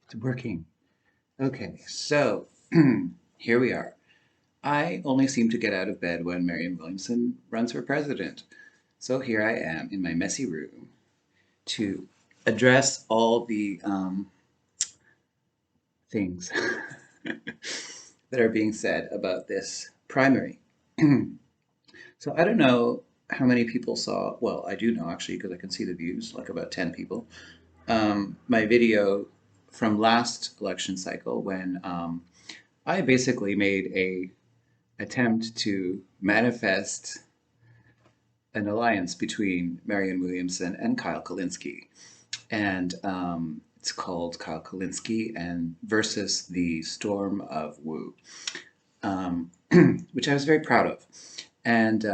It's working. Okay, so here we are. I only seem to get out of bed when Marianne Williamson runs for president. So here I am in my messy room to address all the things that are being said about this primary. So I don't know how many people saw, well, I do know actually because I can see the views, like about 10 people, my video from last election cycle when I basically made a attempt to manifest an alliance between Marianne Williamson and Kyle Kulinski. And it's called Kyle Kulinski and versus the Storm of Wu, which I was very proud of. And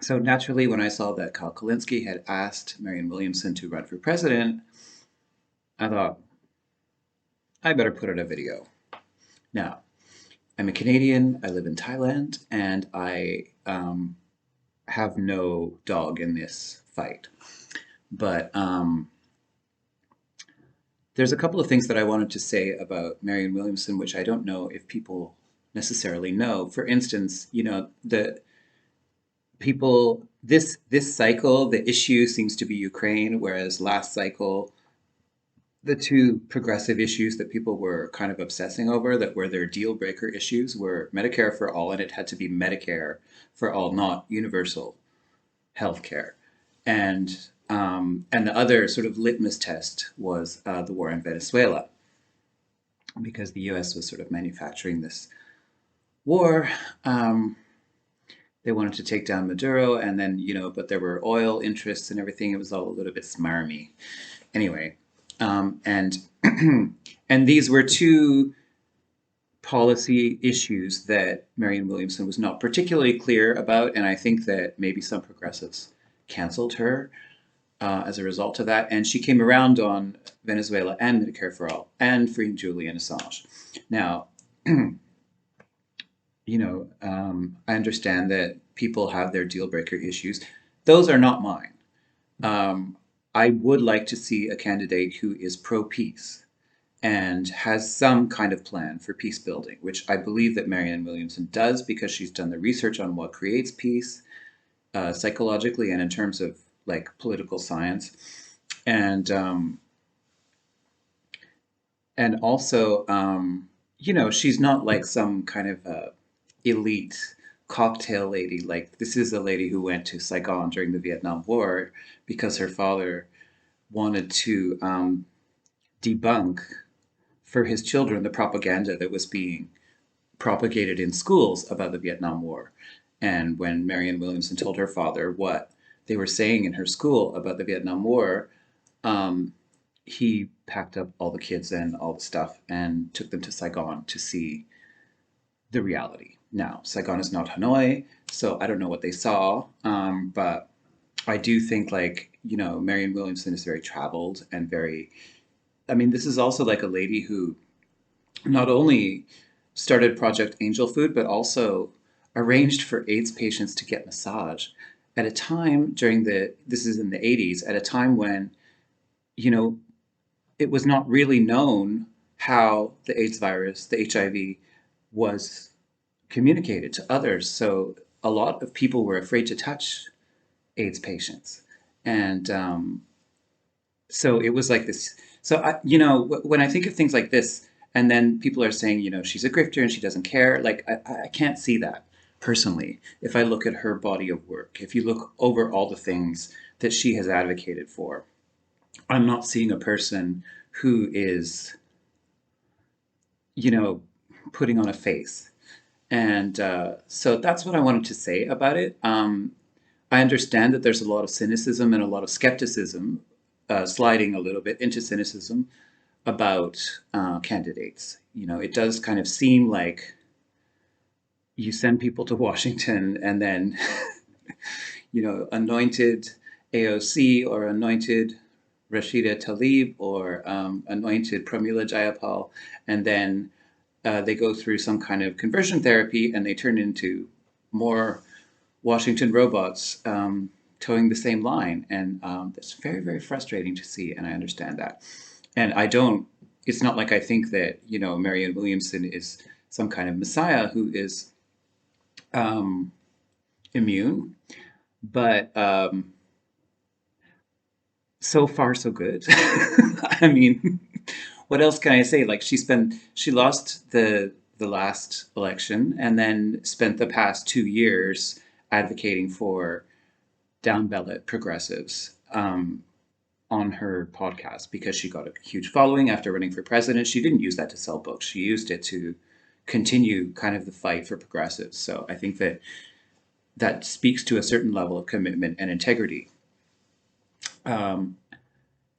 so naturally, when I saw that Kyle Kulinski had asked Marianne Williamson to run for president, I thought, I better put out a video. Now, I'm a Canadian, I live in Thailand, and I have no dog in this fight. But there's a couple of things that I wanted to say about Marianne Williamson, which I don't know if people necessarily know. For instance, the people this cycle, the issue seems to be Ukraine, whereas last cycle, the two progressive issues that people were kind of obsessing over, that were their deal breaker issues, were Medicare for all, and it had to be Medicare for all, not universal healthcare. And the other sort of litmus test was the war in Venezuela, because the U.S. was sort of manufacturing this war. They wanted to take down Maduro, and then but there were oil interests and everything. It was all a little bit smarmy. Anyway, and and these were two policy issues that Marianne Williamson was not particularly clear about, and I think that maybe some progressives canceled her as a result of that. And she came around on Venezuela and Medicare for All and freeing Julian Assange. Now, I understand that people have their deal breaker issues. Those are not mine. I would like to see a candidate who is pro peace and has some kind of plan for peace building, which I believe that Marianne Williamson does because she's done the research on what creates peace psychologically and in terms of like political science, and also she's not like some kind of elite cocktail lady. Like this is a lady who went to Saigon during the Vietnam War because her father wanted to debunk for his children the propaganda that was being propagated in schools about the Vietnam War. And when Marianne Williamson told her father what they were saying in her school about the Vietnam War, um, he packed up all the kids and all the stuff and took them to Saigon to see the reality. Now, Saigon is not Hanoi, so I don't know what they saw, but I do think Marianne Williamson is very traveled and very. I mean, this is also like a lady who not only started Project Angel Food, but also arranged for AIDS patients to get massage at a time this is in the 80s, at a time when, you know, it was not really known how the AIDS virus, the HIV, was communicated to others. So a lot of people were afraid to touch AIDS patients. And so it was like this. So, when I think of things like this, and then people are saying, she's a grifter and she doesn't care, like, I can't see that personally. If I look at her body of work, if you look over all the things that she has advocated for, I'm not seeing a person who is, you know, putting on a face. And so that's what I wanted to say about it. I understand that there's a lot of cynicism and a lot of skepticism, sliding a little bit into cynicism about candidates. It does kind of seem like you send people to Washington and then, anointed AOC or anointed Rashida Tlaib or anointed Pramila Jayapal, and then they go through some kind of conversion therapy and they turn into more Washington robots towing the same line. And that's very, very frustrating to see, and I understand that. and I don't, it's not like I think that, Marianne Williamson is some kind of messiah who is um, immune, but so far so good. I mean, what else can I say? Like she lost the last election and then spent the past 2 years advocating for down ballot progressives on her podcast because she got a huge following after running for president. She didn't use that to sell books. She used it to continue kind of the fight for progressives. So I think that that speaks to a certain level of commitment and integrity. Um,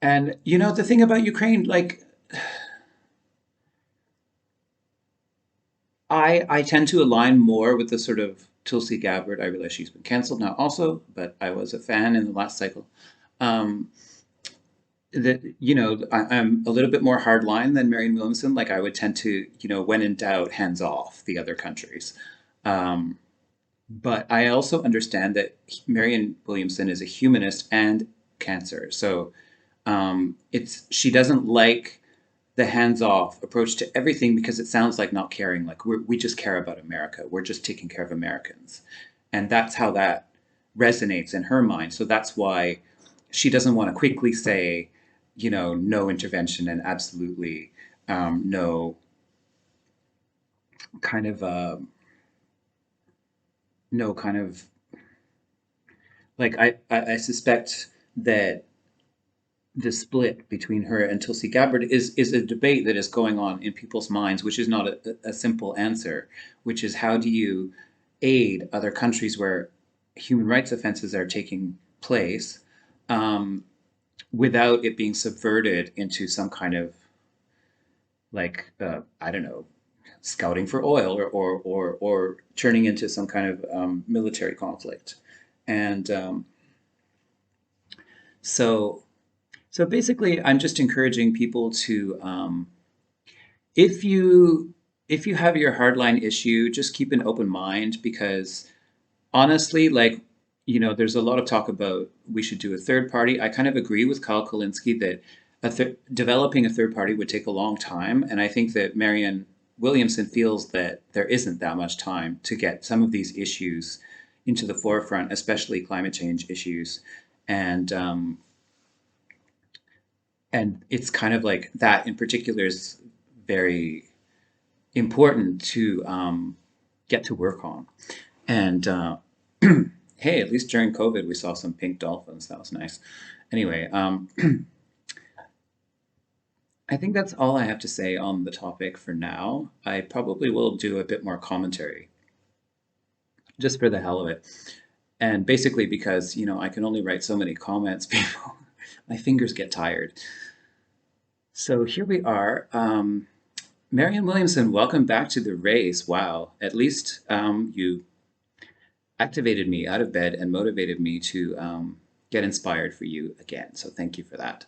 and the thing about Ukraine, like I tend to align more with the sort of Tulsi Gabbard. I realize she's been canceled now also, but I was a fan in the last cycle. Um, that I'm a little bit more hardline than Marianne Williamson. Like I would tend to, when in doubt, hands off the other countries. Um, but I also understand that Marianne Williamson is a humanist and cancer. So it's she doesn't like the hands-off approach to everything because it sounds like not caring. Like we just care about America. We're just taking care of Americans, and that's how that resonates in her mind. So that's why she doesn't want to quickly say, no intervention and absolutely no kind of no kind of like I suspect that the split between her and Tulsi Gabbard is a debate that is going on in people's minds, which is not a simple answer, which is how do you aid other countries where human rights offenses are taking place um, without it being subverted into some kind of like I don't know, scouting for oil or turning into some kind of military conflict, and so so basically, I'm just encouraging people to, if you if you have your hardline issue, just keep an open mind because honestly, like, there's a lot of talk about we should do a third party. I kind of agree with Kyle Kulinski that developing a third party would take a long time, and I think that Marianne Williamson feels that there isn't that much time to get some of these issues into the forefront, especially climate change issues, and it's kind of like that in particular is very important to get to work on. And hey, at least during COVID, we saw some pink dolphins. That was nice. Anyway, I think that's all I have to say on the topic for now. I probably will do a bit more commentary just for the hell of it. And basically because, I can only write so many comments, people, my fingers get tired. So here we are. Marianne Williamson, welcome back to the race. Wow, at least you activated me out of bed and motivated me to get inspired for you again. So thank you for that.